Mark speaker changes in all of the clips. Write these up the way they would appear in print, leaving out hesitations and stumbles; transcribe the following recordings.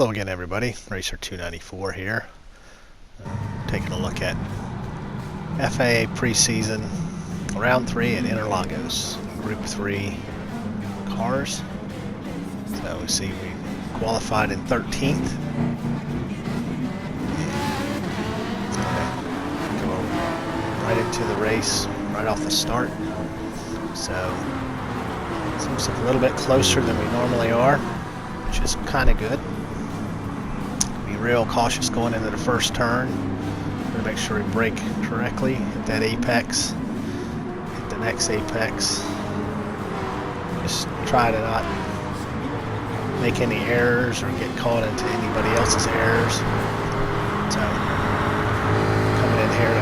Speaker 1: Hello again, everybody. Racer 294 here. Taking a look at FIA preseason round 3 at Interlagos, Group 3 cars. So we see we qualified in 13th. Go right into the race, right off the start. So seems a little bit closer than we normally are, which is kind of good. Be real cautious going into the first turn. We're gonna make sure we brake correctly, hit that apex, hit the next apex. Just try to not make any errors or get caught into anybody else's errors. So coming in here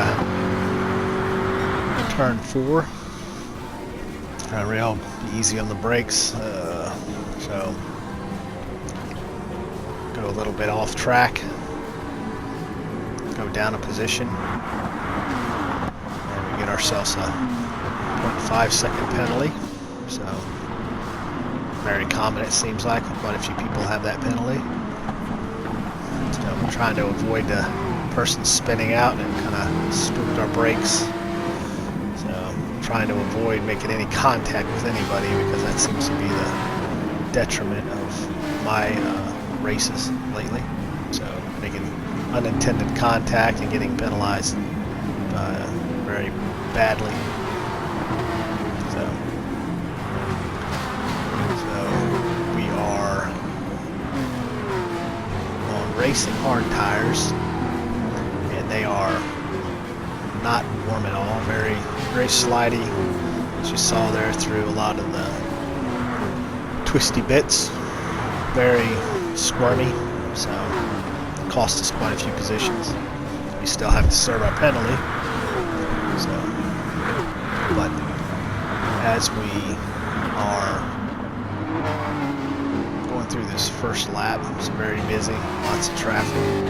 Speaker 1: to turn 4. Real easy on the brakes, so go a little bit off track, go down a position, and we get ourselves a 0.5 second penalty. So very common, it seems like. Quite a few people have that penalty. So we're trying to avoid the person spinning out and kind of spooked our brakes. Trying to avoid making any contact with anybody, because that seems to be the detriment of my races lately. So making unintended contact and getting penalized very badly. So we are on racing hard tires, and they are not warm at all. Very slidey, as you saw there, through a lot of the twisty bits. Very squirmy, so it cost us quite a few positions. We still have to serve our penalty. So, but as we are going through this first lap, it's very busy, lots of traffic, and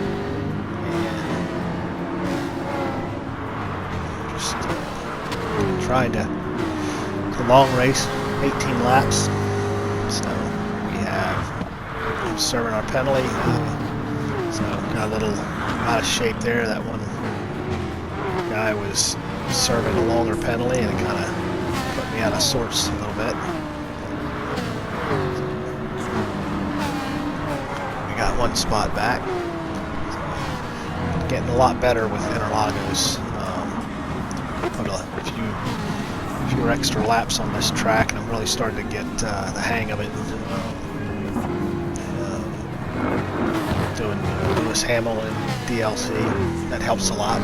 Speaker 1: just tried to, it's a long race, 18 laps, so we have serving our penalty, so got a little out of shape there. That one guy was serving a longer penalty, and it kind of put me out of sorts a little bit. We got one spot back, so getting a lot better with Interlagos. Put a few extra laps on this track, and I'm really starting to get the hang of it. Doing Lewis Hamilton DLC, that helps a lot.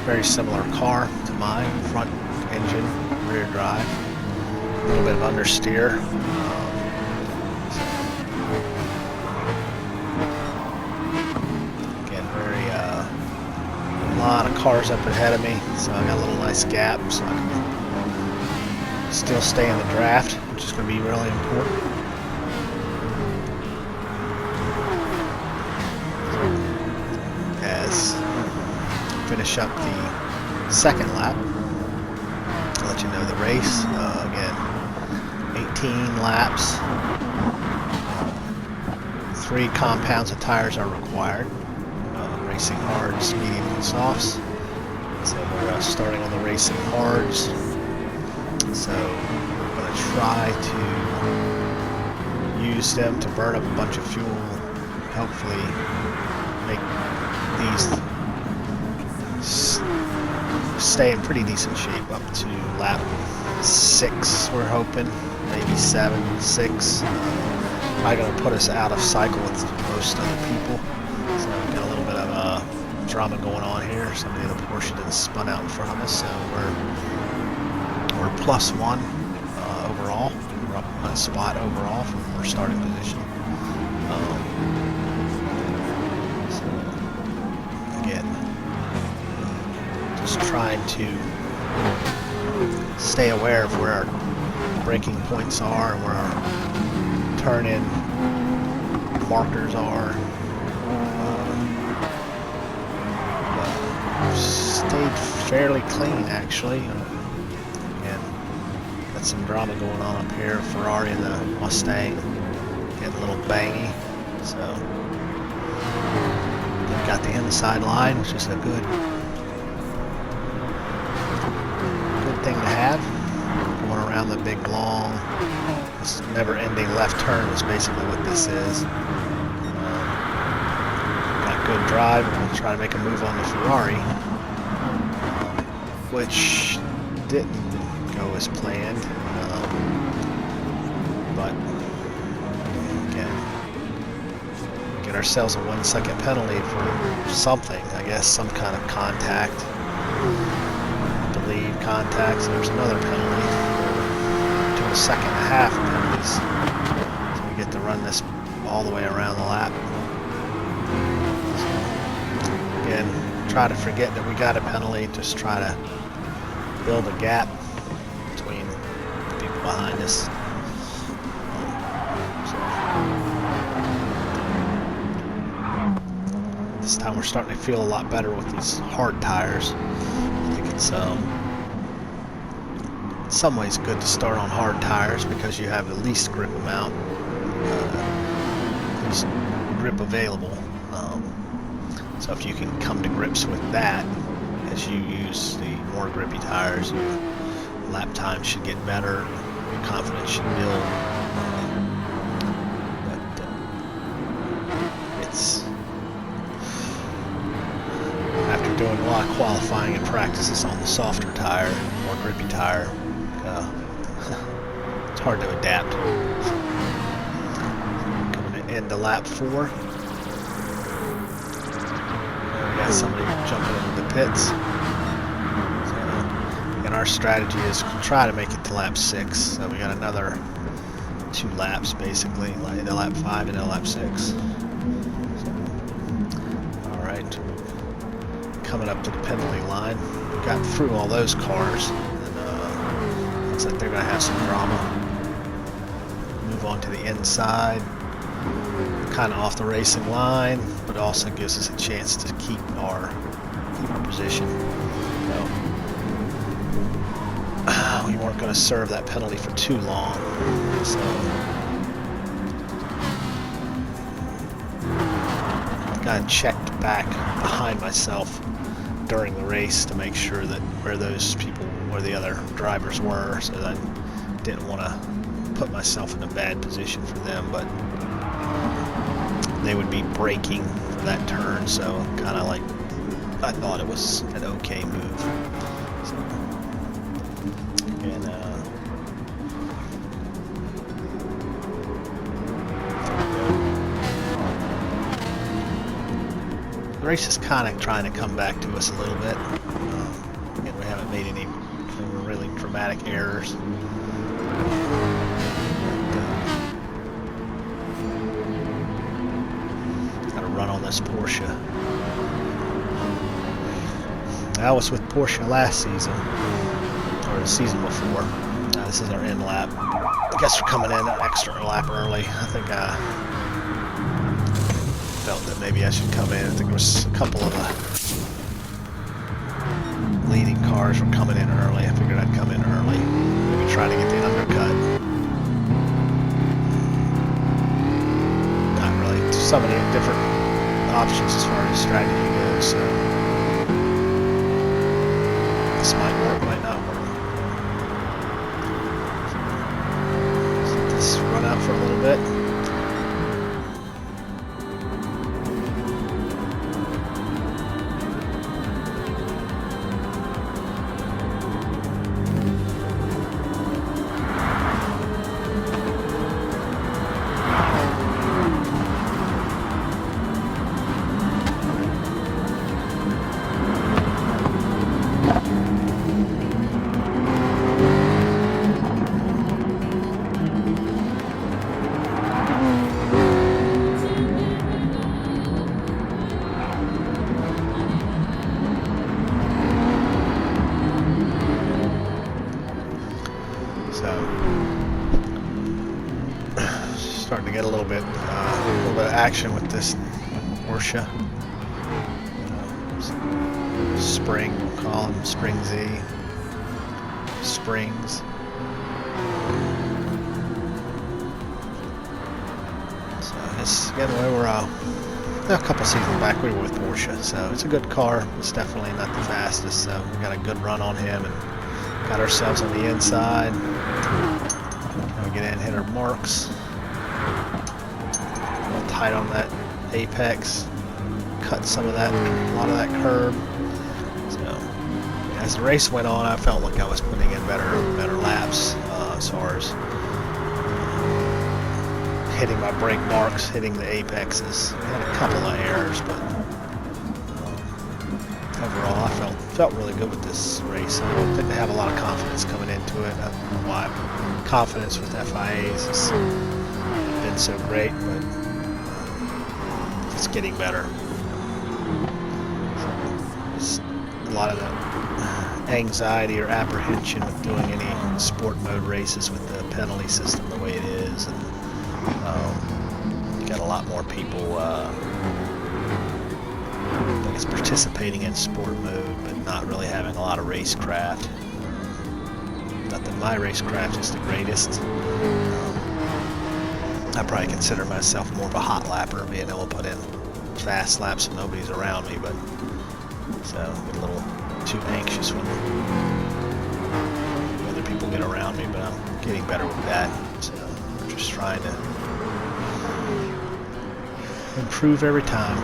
Speaker 1: Very similar car to mine, front engine, rear drive, a little bit of understeer. A lot of cars up ahead of me, so I got a little nice gap, so I can still stay in the draft, which is going to be really important. As finish up the second lap, I'll let you know the race. Again, 18 laps, 3 compounds of tires are required. Racing hards, medium, and softs. So we're starting on the racing hards. So we're going to try to use them to burn up a bunch of fuel. Hopefully make these stay in pretty decent shape up to lap 6, we're hoping. Maybe 7, 6. Probably going to put us out of cycle with most other people. So we've got a little bit of drama going on here. Somebody in the Porsche didn't spun out in front of us, so we're +1 overall. We're up 1 spot overall from our starting position. So again, just trying to stay aware of where our braking points are and where our turn-in markers are. Stayed fairly clean, actually. Again, got some drama going on up here. Ferrari and the Mustang getting a little bangy. So we've got the inside line, which is a good thing to have. Going around the big long, this never-ending left turn is basically what this is. Got good drive. We're going to try to make a move on the Ferrari, which didn't go as planned. But again, get ourselves a 1 second penalty for something. I guess some kind of contact. I believe contact. So there's another penalty for 2 1/2 penalties. So we get to run this all the way around the lap. So, again, try to forget that we got a penalty. Just try to build a gap between the people behind us. This time we're starting to feel a lot better with these hard tires. I think it's in some ways good to start on hard tires because you have the least grip amount, least grip available. So if you can come to grips with that as you use the more grippy tires, your lap time should get better, your confidence should build. It's after doing a lot of qualifying and practices on the softer tire, more grippy tire, it's hard to adapt. Coming to end of lap 4. We got somebody jumping into the pits. So, and our strategy is to try to make it to lap 6. So we got another 2 laps basically, like into lap 5 and into lap 6. So, all right. Coming up to the penalty line. We got through all those cars, and looks like they're going to have some drama. Move on to the inside, kind of off the racing line, but also gives us a chance to keep our position. So, we weren't going to serve that penalty for too long, so I got checked back behind myself during the race to make sure that where the other drivers were, so that I didn't want to put myself in a bad position for them, but they would be braking for that turn, so kind of like I thought it was an okay move. So, and the race is kind of trying to come back to us a little bit. Again, we haven't made any really dramatic errors. Got to run on this Porsche. I was with Porsche last season, or the season before. This is our end lap. I guess we're coming in an extra lap early. I think felt that maybe I should come in. I think there was a couple of leading cars were coming in early. I figured I'd come in early, maybe try to get the undercut. Not really so many different options as far as strategy goes, so this might work, might not work. So let this run out for a little bit. Starting to get a little bit of action with this Porsche. Spring, we'll call them Spring Z. Springs. Again, we were a couple seasons back. We were with Porsche, so it's a good car. It's definitely not the fastest, so we got a good run on him and got ourselves on the inside. Now we get in, hit our marks. A little tight on that apex. Cut some of that, a lot of that curb. So as the race went on, I felt like I was putting in better laps as far as hitting my brake marks, hitting the apexes. I had a couple of errors, but overall I felt really good with this race. I didn't have a lot of confidence coming into it. I don't know why. Confidence with FIAs has been so great, but it's getting better. Just a lot of the anxiety or apprehension with doing any sport mode races with the penalty system the way it is. And, you got a lot more people, I guess, participating in sport mode, but not really having a lot of racecraft. Not that my racecraft is the greatest. I probably consider myself more of a hot lapper, being able to put in fast laps when nobody's around me, but so I get a little too anxious when other people get around me, but I'm getting better with that. So I'm just trying to improve every time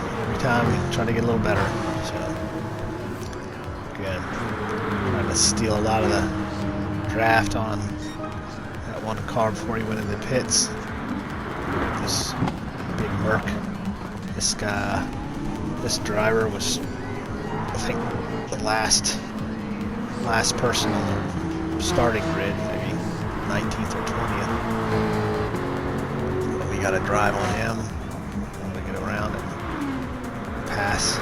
Speaker 1: trying to get a little better. So again, trying to steal a lot of the draft on that one car before he went in the pits. This big Merc, this driver was, I think, the last person on the starting grid, maybe 19th or 20th. But we got to drive on him. Around and pass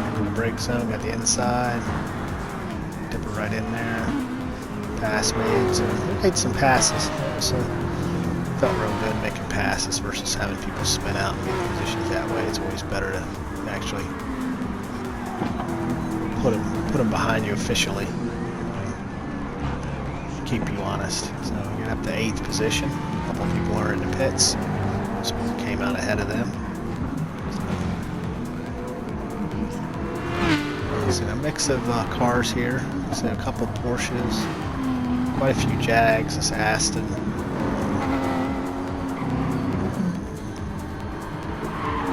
Speaker 1: into the brake zone, got the inside, dip it right in there, pass made, so we made some passes, so felt real good making passes versus having people spin out and get positions that way. It's always better to actually put them behind you officially, keep you honest. So we get up to 8th position, a couple of people are in the pits. So we came out ahead of them. So a mix of cars here. So a couple of Porsches, quite a few Jags, this Aston.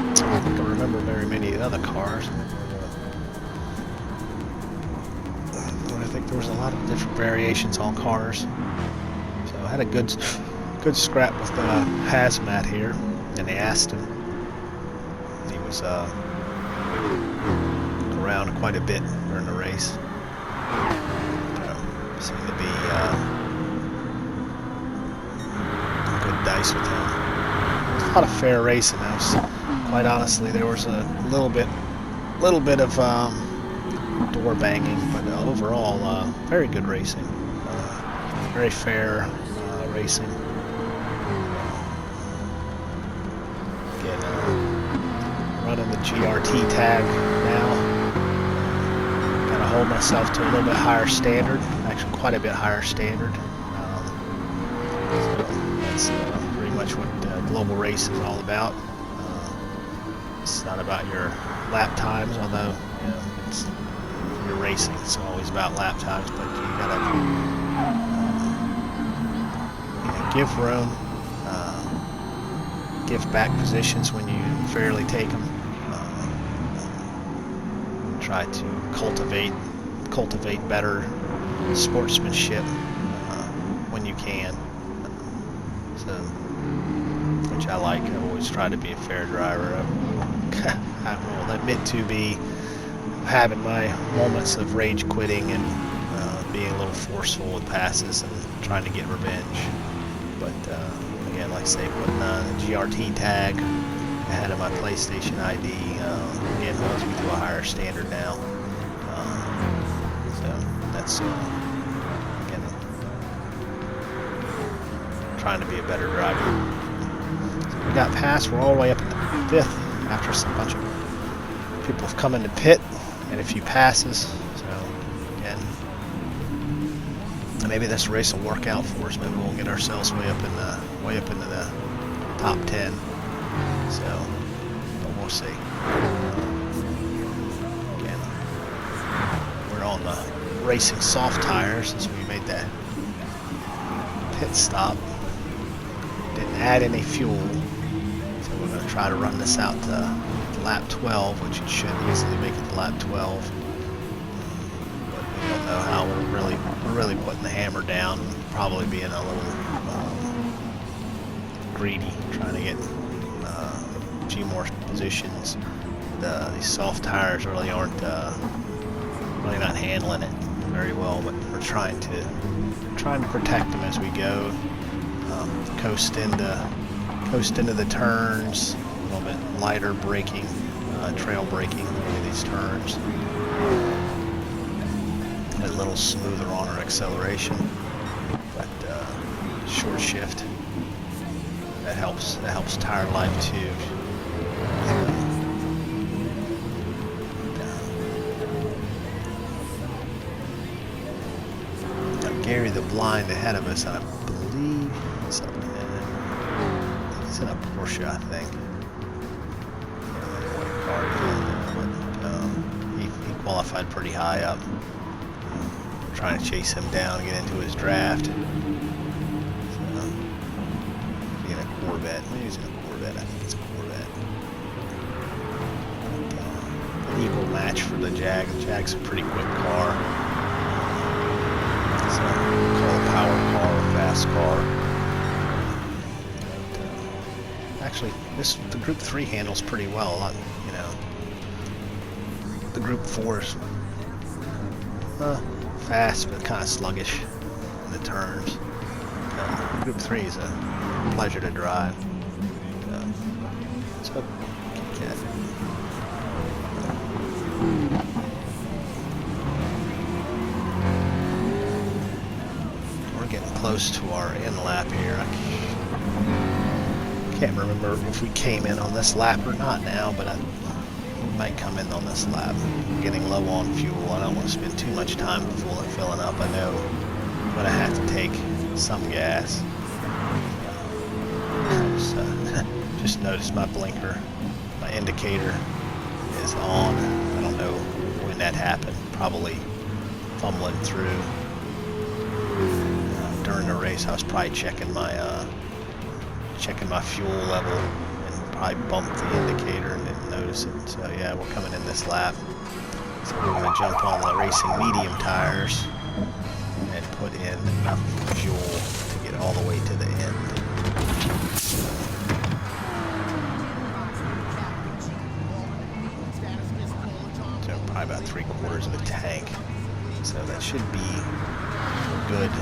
Speaker 1: I don't think I remember very many of the other cars. I think there was a lot of different variations on cars. So I had a good scrap with the Hazmat here, and they asked him. He was around quite a bit during the race. Seemed to be good dice with him. It was a lot of fair racing. Quite honestly, there was a little bit of door banging, but overall, very good racing. Very fair racing. Running the GRT tag now. Gotta hold myself to a little bit higher standard, actually quite a bit higher standard. So that's pretty much what global race is all about. It's not about your lap times, although it's you're racing. It's always about lap times, but you gotta give room. Give back positions when you fairly take them. Try to cultivate better sportsmanship when you can. So, which I like. I always try to be a fair driver. I will admit to be having my moments of rage quitting and being a little forceful with passes and trying to get revenge. But again, like I say, putting the GRT tag ahead of my PlayStation ID again holds me to a higher standard now. So that's again trying to be a better driver. So we got past. We're all the way up in the 5th after some bunch of people have come in the pit and a few passes. So again, maybe this race will work out for us. Maybe we'll get ourselves way up into the top 10. So, but we'll see. Again, we're on the racing soft tires since we made that pit stop. Didn't add any fuel, so we're going to try to run this out to lap 12, which it should easily make it to lap 12. But we don't know how we're really putting the hammer down, probably being a little greedy, trying to get a few more positions. These soft tires really aren't really not handling it very well, but we're trying to protect them as we go. Coast into the turns, a little bit lighter braking, trail braking into these turns, a little smoother on our acceleration, but short shift, that helps tire life too. Gary the Blind ahead of us, I believe he's in a Porsche, I think. I don't remember what car he's in, but he qualified pretty high up. We're trying to chase him down, get into his draft. So, he's in a Corvette. Maybe he's in a Corvette. I think it's a Corvette. An equal match for the Jag. The Jag's a pretty quick car. So, call a power car, a fast car. Actually, the Group 3 handles pretty well. You know, the Group 4 is fast but kind of sluggish in the turns. Group 3 is a pleasure to drive. So, yeah. We're getting close to our end lap here. I can't remember if we came in on this lap or not now, but we might come in on this lap. I'm getting low on fuel. I don't want to spend too much time filling up. I know I'm going to have to take some gas. Just noticed my blinker, my indicator is on. I don't know when that happened. Probably fumbling through. During the race, I was probably checking my fuel level and probably bumped the indicator and didn't notice it. So yeah, we're coming in this lap. So we're going to jump on the racing medium tires and put in enough fuel to get all the way to the end. So probably about 3/4 of a tank. So that should be a good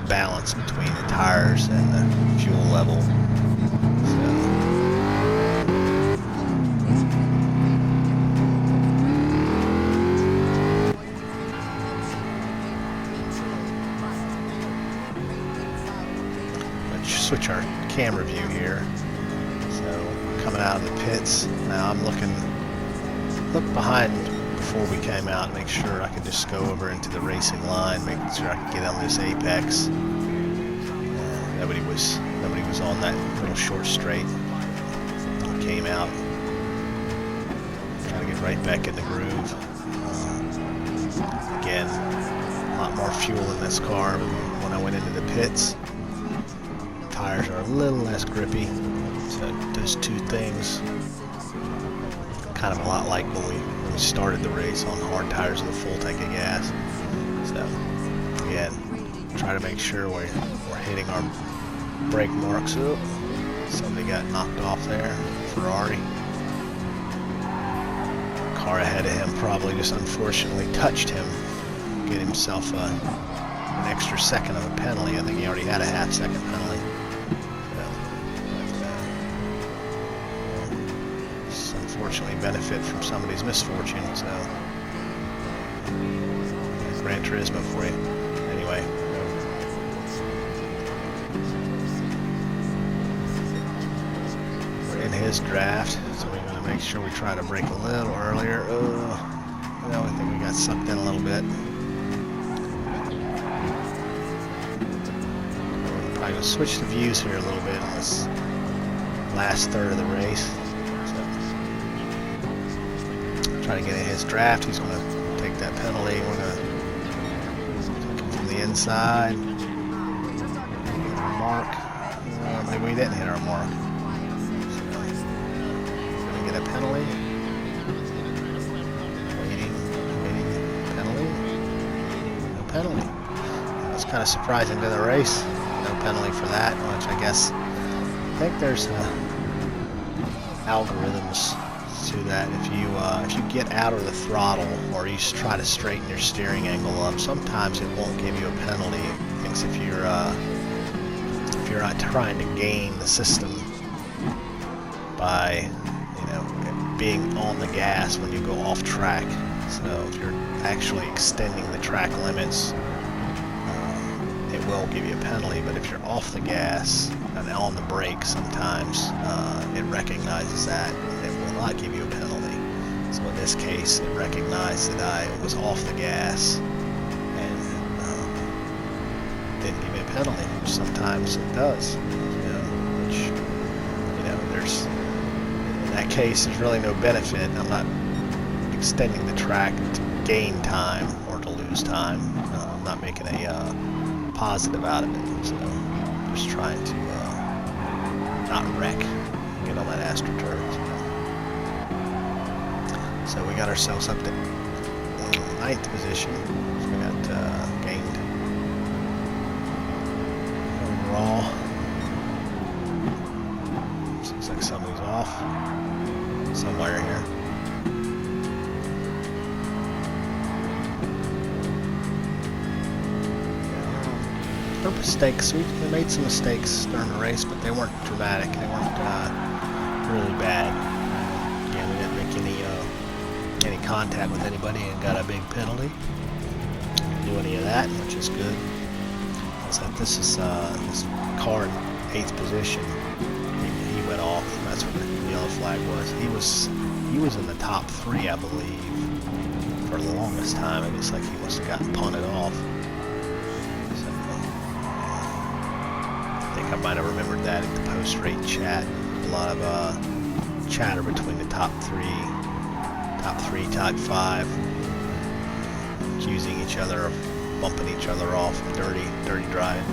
Speaker 1: balance between the tires and the fuel level. Let's switch our camera view here. So coming out of the pits, now I'm look behind before we came out, make sure I could just go over into the racing line, make sure I could get on this apex. Nobody was on that little short straight. Came out, trying to get right back in the groove. Again, a lot more fuel in this car than when I went into the pits. Tires are a little less grippy, so those two things kind of a lot like when we started the race on hard tires with a full tank of gas. So again, try to make sure we're hitting our brake marks. Up. Somebody got knocked off there. Ferrari. Car ahead of him probably just unfortunately touched him. Get himself an extra second of a penalty. I think he already had a half-second penalty. Unfortunately benefit from somebody's misfortune, so Gran Turismo for you. Anyway, we're in his draft, so we're going to make sure we try to brake a little earlier. No, I think we got sucked in a little bit. We're probably going to switch the views here a little bit on this last third of the race. So, try to get in his draft. He's going to take that penalty. We're going to take him from the inside. Hit our mark. Maybe we didn't hit our mark. So, we're going to get a penalty. Waiting, penalty. No penalty. That's kind of surprising to the race. No penalty for that, which I guess, I think there's algorithms to that. If you get out of the throttle or you try to straighten your steering angle up, sometimes it won't give you a penalty. It thinks if you're not trying to game the system by being on the gas when you go off track. So if you're actually extending the track limits, it will give you a penalty. But if you're off the gas and on the brake, sometimes it recognizes that and it will not give you a penalty. So in this case, it recognized that I was off the gas and didn't give me a penalty, which sometimes it does. There's, in that case, there's really no benefit. I'm not extending the track to gain time or to lose time. I'm not making a positive out of it. So I'm just trying to not wreck, get on that AstroTurf. So we got ourselves up to 9th position. So we got gained overall. Seems like somebody's off somewhere here. No mistakes. We made some mistakes during the race, but they weren't dramatic. They weren't really bad. Yeah, we didn't make any contact with anybody and got a big penalty. Didn't do any of that, which is good. So this is this car in 8th position. He went off. That's what the yellow flag was. He was in the top 3, I believe, for the longest time. It looks like he must have gotten punted off. I might have remembered that at the post-race chat. A lot of chatter between the top 3, top 5, accusing each other of bumping each other off, dirty driving.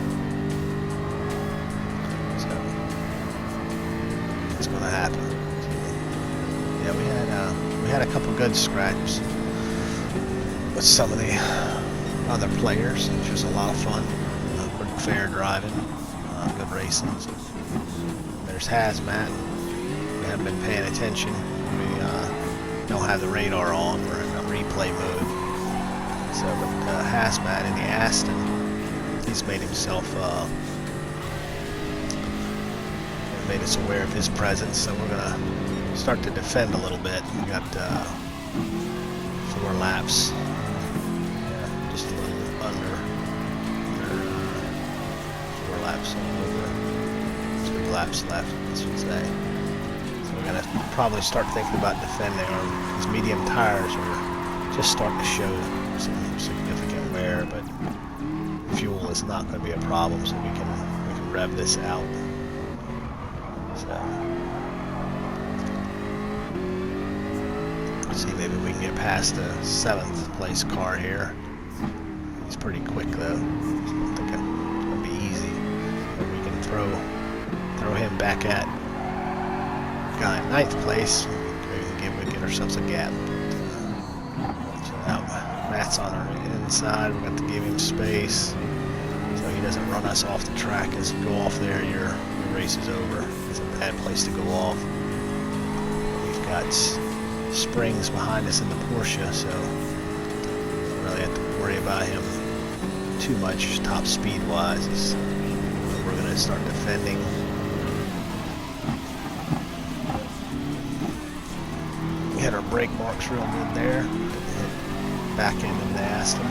Speaker 1: So it's going to happen. Yeah, we had a couple good scratches with some of the other players, which was a lot of fun. Pretty fair driving. Good racing. There's Hazmat. We haven't been paying attention. We don't have the radar on. We're in a replay mode. So, but Hazmat in the Aston, he's made himself, made us aware of his presence. So we're gonna start to defend a little bit. We got 4 laps. Yeah, just a little under. Laps over, 3 laps left, I should say. So we're going to probably start thinking about defending. These medium tires are just starting to show some significant wear, but fuel is not going to be a problem, so we can rev this out. So let's see, maybe we can get past the 7th place car here. He's pretty quick though. I think it's going to be easy. Throw him back at guy in 9th place. We can get ourselves a gap. So now Matt's on our inside. We're going to give him space so he doesn't run us off the track. As you go off there, your race is over. It's a bad place to go off. We've got springs behind us in the Porsche, so we don't really have to worry about him too much top speed wise. We're going to start defending. We had our brake marks real good there. Hit back end of the Aston.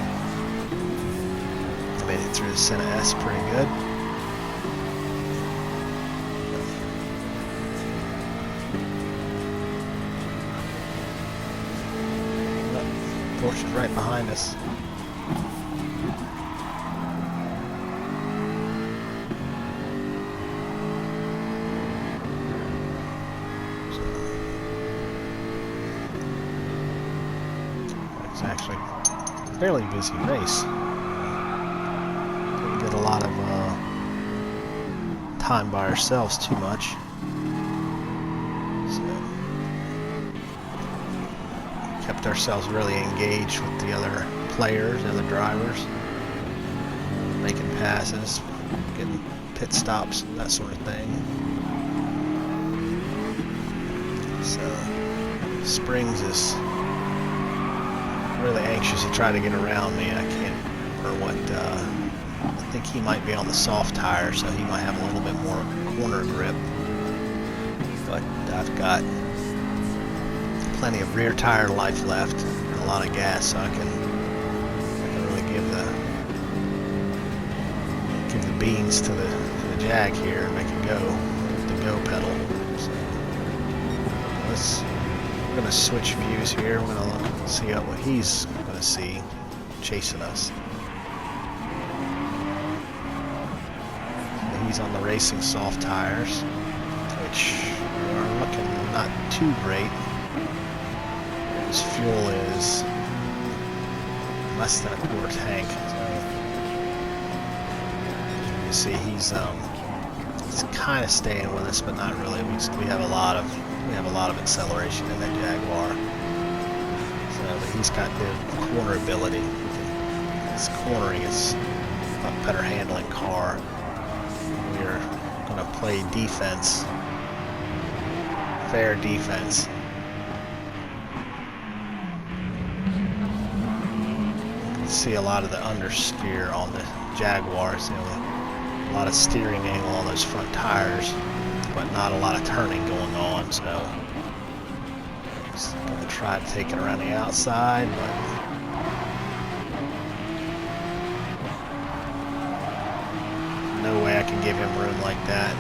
Speaker 1: Made it through the Senna S pretty good. Porsche's right behind us. fairly busy race. Didn't get a lot of time by ourselves too much. So kept ourselves really engaged with the other players, the other drivers, making passes, getting pit stops, that sort of thing. So Springs is really anxious to try to get around me. I can't remember what, I think he might be on the soft tire, so he might have a little bit more corner grip. But I've got plenty of rear tire life left and a lot of gas, so I can really give the beans to the Jag here and make it go, the go pedal. So we're gonna switch views here. We're gonna look, see what he's gonna see chasing us. So he's on the racing soft tires, which are looking not too great. His fuel is less than a quarter tank. So you see he's kind of staying with us, but not really. We have a lot of acceleration in that Jaguar. So, but he's got good corner ability. His cornering is a better handling car. We're going to play defense, fair defense. You can see a lot of the understeer on the Jaguars. You know, a lot of steering angle on those front tires, but not a lot of turning going on, so just gonna try to take it around the outside, but no way I can give him room like that.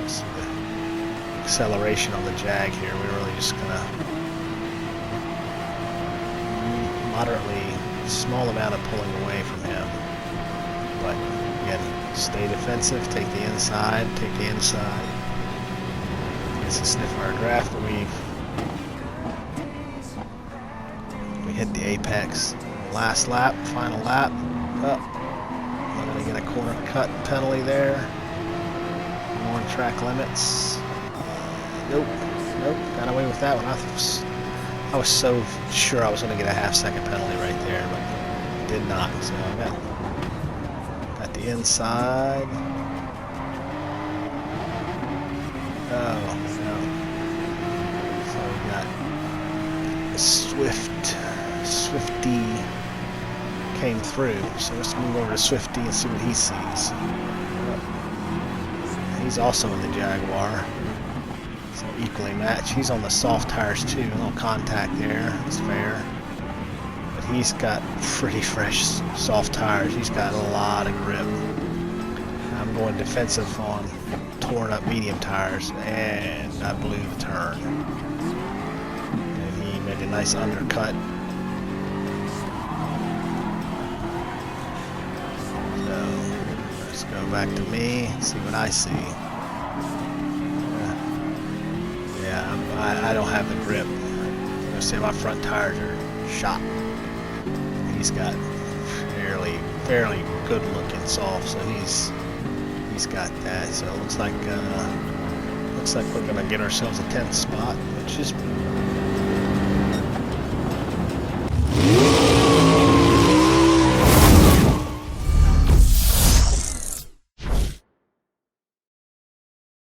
Speaker 1: See the acceleration on the Jag here. We're really just gonna moderately small amount of pulling away from him, but again, stay defensive, take the inside, take the inside. Gets a sniff of our draft, but we hit the apex. Last lap, final lap. Oh, I'm gonna get a corner cut penalty there. On track limits. Nope, got away with that one. I was so sure I was going to get a half-second penalty right there, but did not. So I got the inside. Oh, no. So we got the Swifty came through. So let's move over to Swifty and see what he sees. He's also in the Jaguar. So equally matched. He's on the soft tires too. A little contact there. That's fair. But he's got pretty fresh soft tires. He's got a lot of grip. I'm going defensive on torn up medium tires, and I blew the turn. And he made a nice undercut. So let's go back to me and see what I see. I don't have the grip. I'm gonna say my front tires are shot. He's got fairly good looking soft, so he's got that. So it looks like we're gonna get ourselves a 10th spot, which is